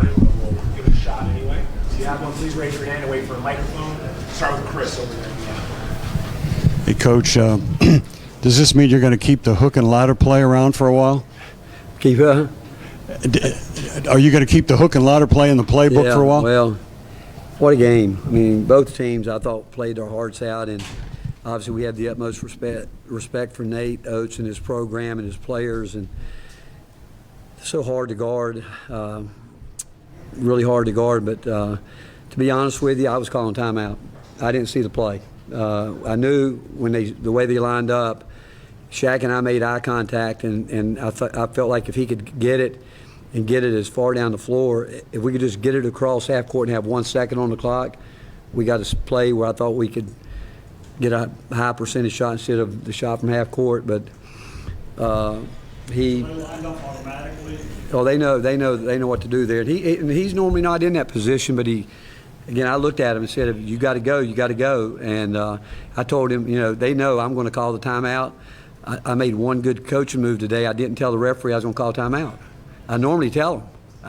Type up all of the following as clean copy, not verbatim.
started, but we'll give it a shot anyway. So you have one, please raise your hand and wait for a microphone. Start with Chris over there. Hey, Coach, does this mean you're going to keep the hook and ladder play around for a while? Keep Are you going to keep the hook and ladder play in the playbook for a while? Well, what a game. I mean, both teams, I thought, played their hearts out, and obviously we have the utmost respect for Nate Oates and his program and his players, and so hard to guard, really hard to guard. But to be honest with you, I was calling timeout. I didn't see the play. I knew when the way they lined up, Shaq and I made eye contact, and I felt like if he could get it and get it as far down the floor, if we could just get it across half court and have 1 second on the clock, we got a play where I thought we could get a high percentage shot instead of the shot from half court. But he, oh, they know what to do there. And he's normally not in that position, but again, I looked at him and said, "You got to go, you got to go." And I told him, they know I'm going to call the timeout. I made one good coaching move today. I didn't tell the referee I was going to call a timeout. I normally tell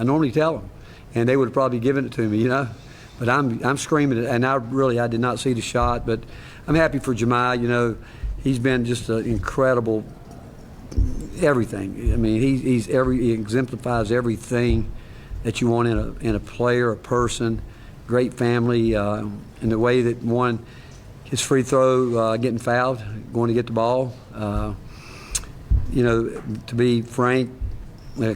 them, and they would have probably given it to me, But I'm screaming it, and I did not see the shot. But I'm happy for Jemai. He's been just an incredible everything. I mean, he exemplifies everything that you want in a player, a person. Great family, in the way that his free throw, getting fouled, going to get the ball. To be frank,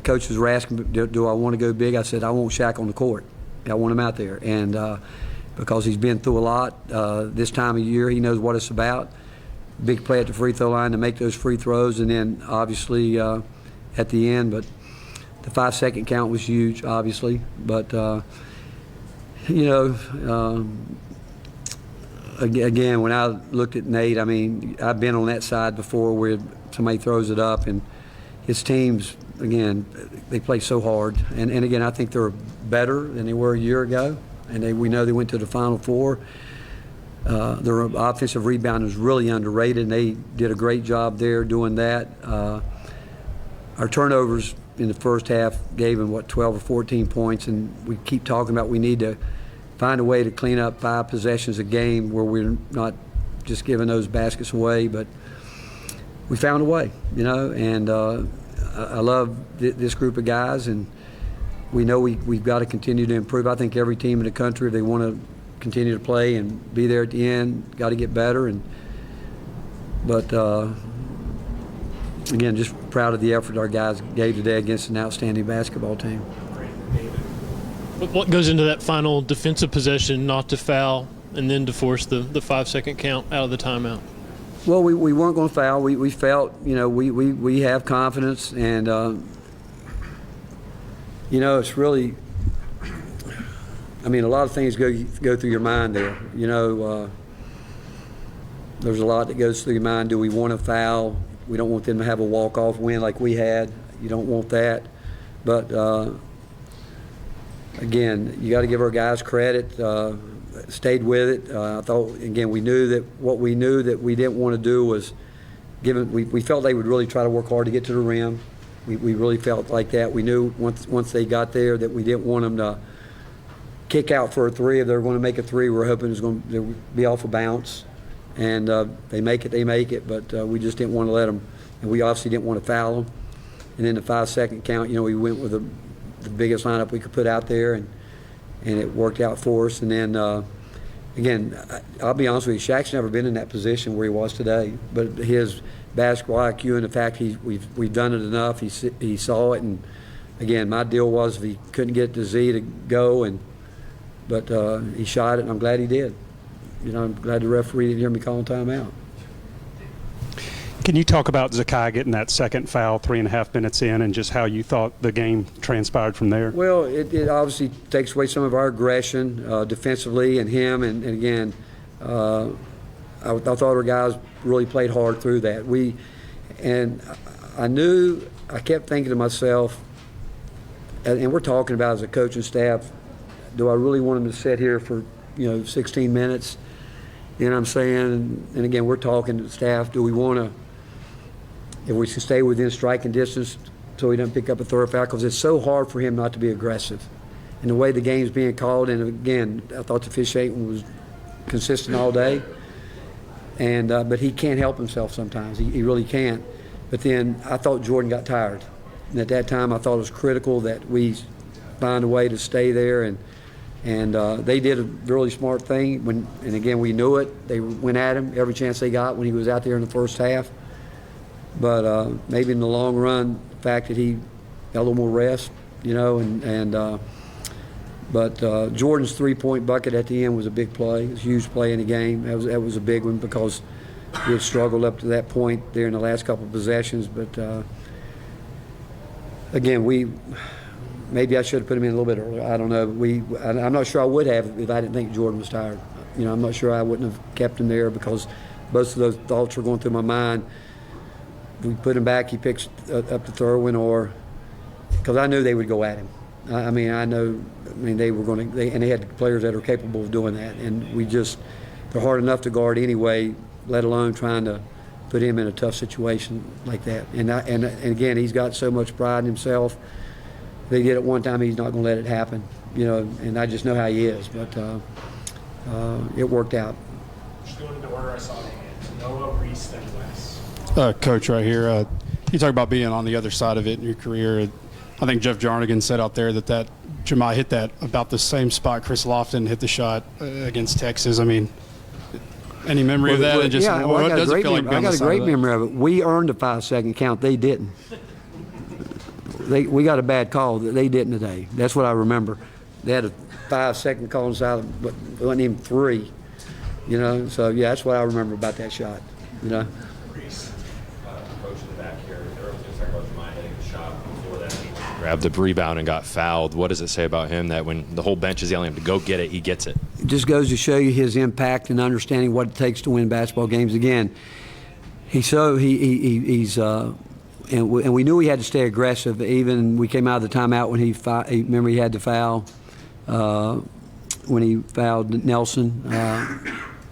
coaches were asking, do I want to go big? I said, I want Shaq on the court. I want him out there. And because he's been through a lot this time of year, he knows what it's about. Big play at the free throw line to make those free throws, and then obviously at the end. But the 5-second count was huge, obviously. But, again, when I looked at Nate, I mean, I've been on that side before where somebody throws it up, and his teams, again, they play so hard. And again, I think they're better than they were a year ago, and we know they went to the Final Four. Their offensive rebound is really underrated, and they did a great job there doing that. Our turnovers in the first half gave them, 12 or 14 points, and we keep talking about we need to find a way to clean up 5 possessions a game where we're not just giving those baskets away, but we found a way, and I love this group of guys, and we know we've got to continue to improve. I think every team in the country, if they want to continue to play and be there at the end, got to get better. But again, just proud of the effort our guys gave today against an outstanding basketball team. What goes into that final defensive possession, not to foul, and then to force the 5-second count out of the timeout? Well, we weren't going to foul. We felt, we have confidence, and, it's really, I mean, a lot of things go through your mind there. There's a lot that goes through your mind. Do we want to foul? We don't want them to have a walk-off win like we had. You don't want that. But, again, you got to give our guys credit. Stayed with it. I thought, again, we knew that what we knew that we didn't want to do was we felt they would really try to work hard to get to the rim. We really felt like that. We knew once they got there that we didn't want them to kick out for a three. If they were going to make a three, we were hoping it was going to be off a bounce. And they make it, but we just didn't want to let them. And we obviously didn't want to foul them. And then the 5-second count, we went with the biggest lineup we could put out there, and it worked out for us. And then, again, I'll be honest with you, Shaq's never been in that position where he was today. But his basketball IQ and the fact we've done it enough, he saw it. And, again, my deal was if he couldn't get to Z to go, but he shot it, and I'm glad he did. I'm glad the referee didn't hear me calling timeout. Can you talk about Zakai getting that second foul 3.5 minutes in, and just how you thought the game transpired from there? Well, it obviously takes away some of our aggression defensively, and him, and again, I thought our guys really played hard through that. I kept thinking to myself, and we're talking about as a coaching staff, do I really want them to sit here for 16 minutes? You know what I'm saying? And again, we're talking to the staff. Do we want to, if we can stay within striking distance so he doesn't pick up a third foul? Because it's so hard for him not to be aggressive. and the way the game's being called. And again, I thought the officiating was consistent all day. And but he can't help himself sometimes. He really can't. But then I thought Jordan got tired. And at that time, I thought it was critical that we find a way to stay there. And they did a really smart thing. And again, we knew it. They went at him every chance they got when he was out there in the first half. But maybe in the long run, the fact that he got a little more rest, you know, but Jordan's three-point bucket at the end was a big play. It was a huge play in the game. That was a big one because we had struggled up to that point there in the last couple of possessions. But again, maybe I should have put him in a little bit earlier. I don't know. I'm not sure I would have if I didn't think Jordan was tired. You know, I'm not sure I wouldn't have kept him there because both of those thoughts were going through my mind. If we put him back, he picks up the third one, or because I knew they would go at him. I mean, they were going to, and they had players that are capable of doing that, and they're hard enough to guard anyway, let alone trying to put him in a tough situation like that. And again, he's got so much pride in himself. They did it one time, he's not going to let it happen, you know, and I just know how he is, but it worked out. Just going into order, I saw the hands. Noah, Reese, then Wes. Coach, right here, you talk about being on the other side of it in your career. I think Jeff Jarnigan said out there that Jemai hit that about the same spot Chris Lofton hit the shot against Texas. I mean, any memory of that? Well, And just yeah, what does it feel like? I got a great memory of it. We earned a 5-second count. They didn't. We got a bad call that they didn't today. That's what I remember. They had a 5-second call inside, but it wasn't even 3. You know, so yeah, that's what I remember about that shot. You know. Reese. Coach in the back here, there was talking about Jemai hitting the shot before that. He grabbed the rebound and got fouled. What does it say about him that when the whole bench is yelling at him to go get it, he gets it? It just goes to show you his impact and understanding what it takes to win basketball games. Again, he's and we knew he had to stay aggressive. Even we came out of the timeout when remember he had to foul when he fouled Nelson.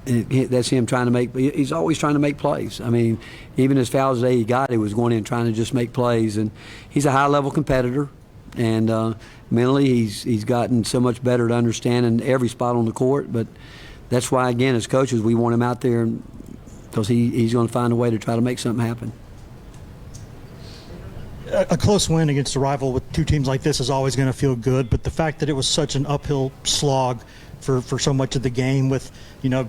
That's him trying to make. He's always trying to make plays. I mean, even his fouls today he got, he was going in trying to just make plays. And he's a high-level competitor. And mentally, he's gotten so much better at understanding every spot on the court. But that's why, again, as coaches, we want him out there because he's going to find a way to try to make something happen. A close win against a rival with two teams like this is always going to feel good. But the fact that it was such an uphill slog for so much of the game with, you know,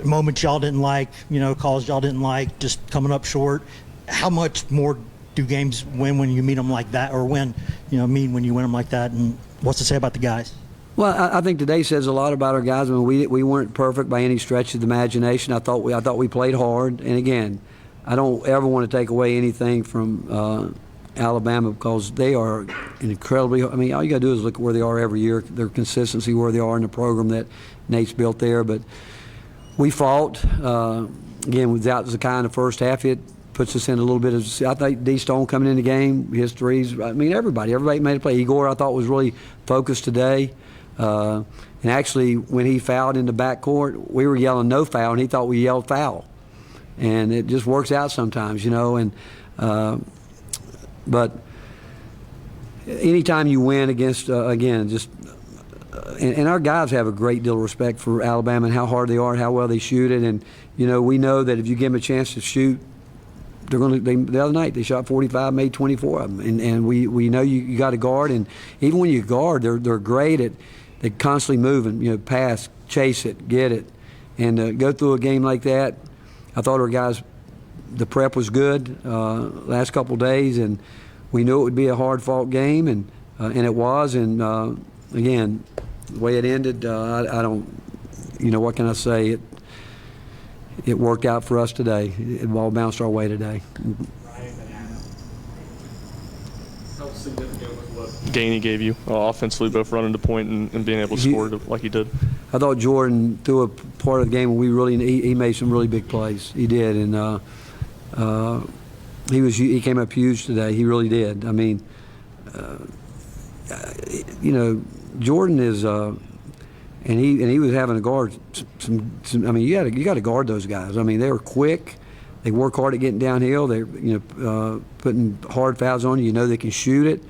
moments y'all didn't like, you know, calls y'all didn't like, just coming up short. How much more do games win when you meet them like that, or when you win them like that? And what's to say about the guys? Well, I think today says a lot about our guys. I mean, we weren't perfect by any stretch of the imagination. I thought we played hard. And again, I don't ever want to take away anything from Alabama because they are incredibly. I mean, all you got to do is look at where they are every year, their consistency, where they are in the program that Nate's built there. But we fought. Again, without Zakai in the first half, it puts us in a little bit of. I think D. Stone coming in the game, his threes. I mean, everybody made a play. Igor, I thought, was really focused today. And actually, when he fouled in the backcourt, we were yelling no foul, and he thought we yelled foul. And it just works out sometimes, you know. And but anytime you win against, again, just and our guys have a great deal of respect for Alabama and how hard they are and how well they shoot it. And you know, we know that if you give them a chance to shoot, they're going to. The other night they shot 45, made 24 of them, and we know you got to guard. And even when you guard, they're great at. They're constantly moving, you know, pass, chase it, get it. And go through a game like that, I thought our guys, the prep was good last couple of days, and we knew it would be a hard-fought game, and it was. And, again, the way it ended, I don't, you know, what can I say? It worked out for us today. It all bounced our way today. How significant was what gain he gave you offensively, both running the point and being able to score like he did? I thought Jordan, through a part of the game, he made some really big plays. He did, and he came up huge today. He really did. I mean, you know, Jordan is, and he was having to guard some. I mean, you got to guard those guys. I mean, they were quick. They work hard at getting downhill. They're putting hard fouls on you. You know they can shoot it.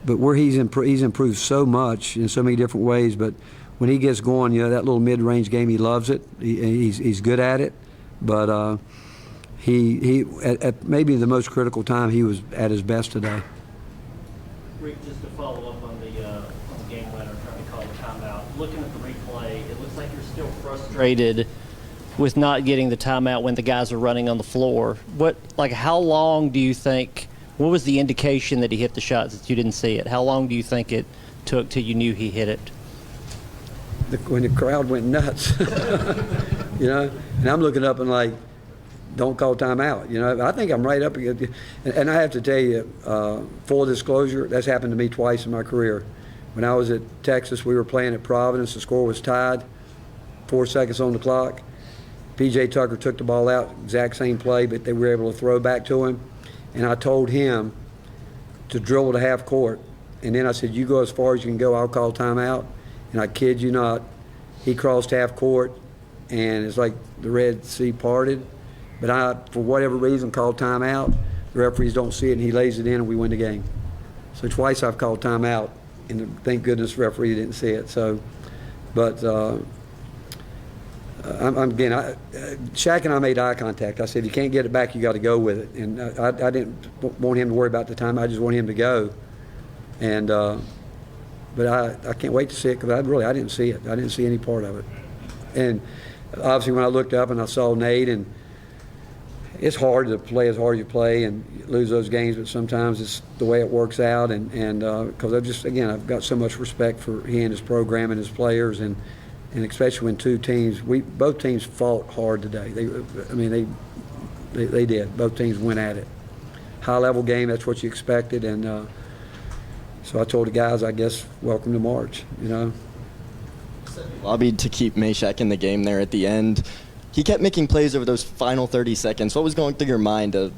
where he's improved so much in so many different ways. But when he gets going, that little mid-range game, he loves it. He's good at it. But he at maybe the most critical time, he was at his best today. Rick, just to follow up on the game winner, trying to call the timeout. Looking at the replay, it looks like you're still frustrated with not getting the timeout when the guys are running on the floor. How long do you think? What was the indication that he hit the shot that you didn't see it? How long do you think it took till you knew he hit it? When the crowd went nuts, and I'm looking up and like, don't call timeout. I think I'm right up against it. And I have to tell you, full disclosure, that's happened to me twice in my career. When I was at Texas, we were playing at Providence. The score was tied, 4 seconds on the clock. P.J. Tucker took the ball out, exact same play, but they were able to throw back to him. And I told him to dribble to half court. And then I said, you go as far as you can go, I'll call timeout. And I kid you not, he crossed half court, and it's like the Red Sea parted. But I, for whatever reason, called timeout. The referees don't see it, and he lays it in, and we win the game. So twice I've called timeout, and thank goodness the referee didn't see it. So, but Shaq and I made eye contact. I said, you can't get it back, you got to go with it. And I didn't want him to worry about the time. I just want him to go. And but I can't wait to see it, because I didn't see it. I didn't see any part of it. And obviously when I looked up and I saw Nate, and it's hard to play as hard as you play and lose those games, but sometimes it's the way it works out. And because I've got so much respect for he and his program and his players, and especially when both teams fought hard today. They did. Both teams went at it. High-level game, that's what you expected. And so I told the guys, I guess, welcome to March, Lobbied to keep Meshack in the game there at the end. He kept making plays over those final 30 seconds. What was going through your mind to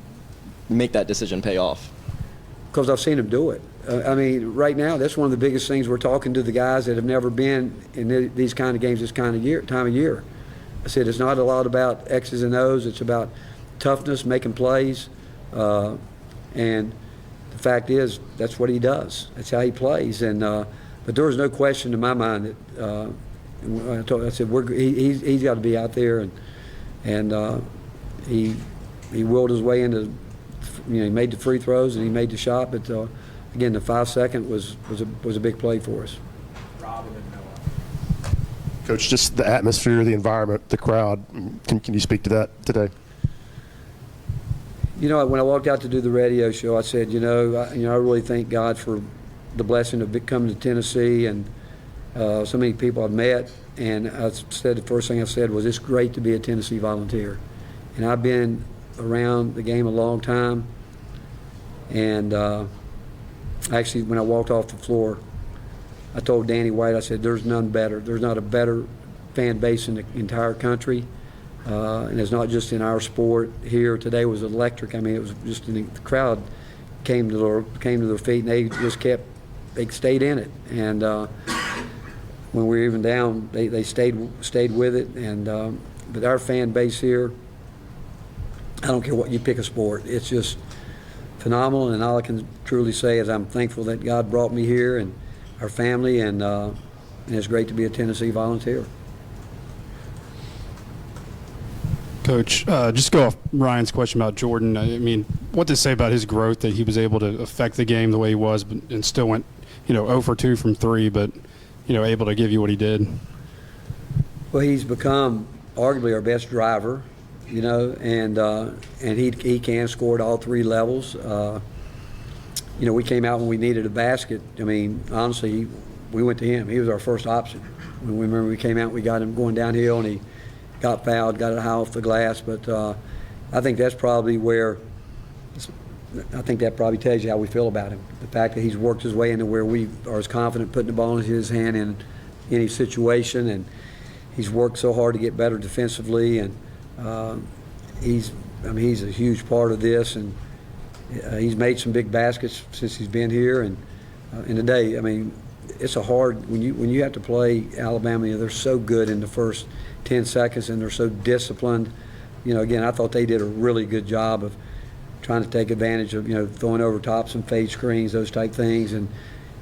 make that decision pay off? Because I've seen him do it. Right now, that's one of the biggest things. We're talking to the guys that have never been in these kind of games this time of year. I said it's not a lot about X's and O's. It's about toughness, making plays, and the fact is that's what he does. That's how he plays. And but there was no question in my mind that I said he's got to be out there, and he willed his way into. He made the free throws and he made the shot, but again, the 5 second was a big play for us. Rob and then Noah. Coach, just the atmosphere, the environment, the crowd. Can you speak to that today? When I walked out to do the radio show, I said, I really thank God for the blessing of coming to Tennessee and so many people I've met. And I said the first thing I said was, it's great to be a Tennessee Volunteer. And I've been around the game a long time, and actually when I walked off the floor, I told Danny White, I said, there's none better. There's not a better fan base in the entire country, and it's not just in our sport. Here today was electric. It was just the crowd came to their feet, and they stayed in it. And when we were even down, they stayed with it. And but our fan base here, I don't care what you pick a sport, it's just phenomenal. And all I can truly say is I'm thankful that God brought me here and our family, and it's great to be a Tennessee Volunteer. Coach, just go off Ryan's question about Jordan. What to say about his growth, that he was able to affect the game the way he was, and still went, 0 for 2 from 3, but, able to give you what he did? Well, he's become arguably our best driver. And he can score at all 3 levels. We came out when we needed a basket. Honestly, we went to him. He was our first option. When we came out, we got him going downhill, and he got fouled, got it high off the glass. But I think that's probably that probably tells you how we feel about him. The fact that he's worked his way into where we are as confident putting the ball in his hand in any situation, and he's worked so hard to get better defensively, and he's a huge part of this, and he's made some big baskets since he's been here. And today, it's a hard when you have to play Alabama. They're so good in the first 10 seconds, and they're so disciplined. Again, I thought they did a really good job of trying to take advantage of, throwing over tops and fade screens, those type things. And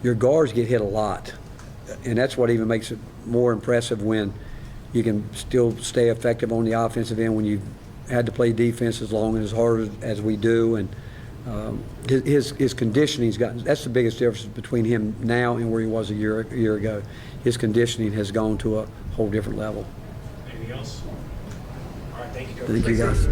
your guards get hit a lot. And that's what even makes it more impressive when you can still stay effective on the offensive end when you've had to play defense as long and as hard as we do. And his conditioning's gotten, that's the biggest difference between him now and where he was a year ago. His conditioning has gone to a whole different level. Anything else? All right, thank you, Coach. Thank you, guys.